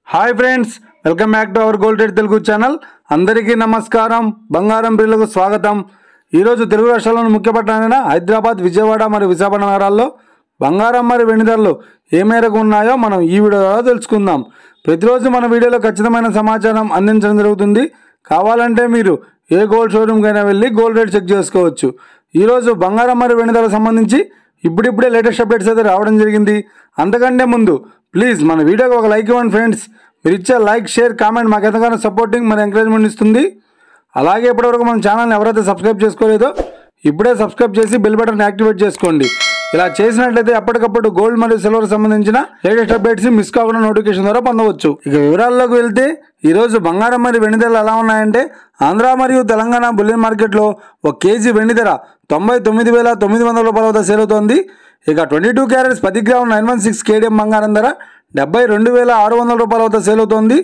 Hi friends, welcome back to our gold rate Telugu channel. అందరికీ నమస్కారం. బంగారం ప్రియులకు స్వాగతం. ఈరోజు తెలుగు రాష్ట్రాల్లోని ముఖ్య పట్టణాలైన హైదరాబాద్, విజయవాడ మరియు విశాఖపట్నం నగరాల్లో బంగారం మరియు వెండి ధరలు ఏ మేరకు ఉన్నాయో మనం ఈ వీడియోలో తెలుసుకుందాం. ప్రతిరోజు మన వీడియోలో ఖచ్చితమైన సమాచారం అందించడం జరుగుతుంది. కావాలంటే మీరు ఏ గోల్డ్ షోరూమ్కైనా వెళ్ళి గోల్డ్ రేట్ చెక్ చేసుకోవచ్చు. ఈరోజు బంగారం మరియు వెండి ధరలకు సంబంధించి ఇప్పుడిప్పుడే లేటెస్ట్ అప్డేట్స్ అయితే రావడం జరిగింది. అంతకంటే ముందు ప్లీజ్ మన వీడియోకి ఒక లైక్ ఇవ్వండి ఫ్రెండ్స్. మీరు ఇచ్చే లైక్, షేర్, కామెంట్ మాకు ఎంతగానో సపోర్టింగ్ మరియు ఎంకరేజ్మెంట్ ఇస్తుంది. అలాగే ఇప్పటివరకు మన ఛానల్ని ఎవరైతే సబ్స్క్రైబ్ చేసుకోలేదో ఇప్పుడే సబ్స్క్రైబ్ చేసి బెల్ బటన్ యాక్టివేట్ చేసుకోండి. ఇలా చేసినట్లయితే ఎప్పటికప్పుడు గోల్డ్ మరియు సిల్వర్ సంబంధించిన లేటెస్ట్ అప్డేట్స్ మిస్ కాకుండా నోటిఫికేషన్ ద్వారా పొందవచ్చు. ఇక వివరాల్లోకి వెళ్తే ఈరోజు బంగారం మరియు వెండి ధరలు ఎలా ఉన్నాయంటే, ఆంధ్ర మరియు తెలంగాణ బులియన్ మార్కెట్లో ఒక కేజీ వెండి ధర 99,900 రూపాయల వద్ద సేల్ అవుతోంది. ఇక 22 క్యారెట్స్ 10 గ్రాముల 916 కేడిఎం బంగారం ధర 72,600 రూపాయల వద్ద సేల్ అవుతోంది.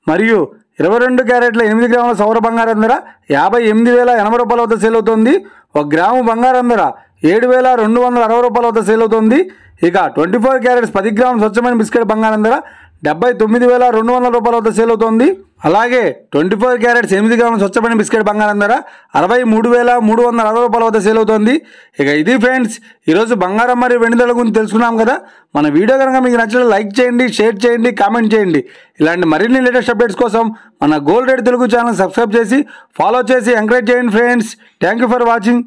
మరియు 22 క్యారెట్ల 8 గ్రాముల సౌర బంగారం ధర 58,080 రూపాయల వద్ద సేల్ అవుతోంది. 1 గ్రాము బంగారం ధర 7,260 రూపాయల వద్ద సేల్ అవుతోంది. ఇక 24 క్యారెట్స్ 10 గ్రాముల స్వచ్ఛమైన బిస్కెట్ బంగారం ధర 79,200 రూపాయల వద్ద సేల్ అవుతోంది. అలాగే 24 క్యారెట్స్ 8 గ్రాముల స్వచ్ఛమైన బిస్కెట్ బంగారం ధర 63,360 రూపాయల వద్ద సేల్ అవుతోంది. ఇక ఇది ఫ్రెండ్స్, ఈరోజు బంగారం మరియు వెండి ధరల గురించి తెలుసుకున్నాం కదా. మన వీడియో కనుక మీకు నచ్చితే లైక్ చేయండి, షేర్ చేయండి, కామెంట్ చేయండి. ఇలాంటి మరిన్ని లేటెస్ట్ అప్డేట్స్ కోసం మన gold rate Telugu channel subscribe చేసి ఫాలో చేసి ఎంకరేజ్ చేయండి friends. Thank you for watching.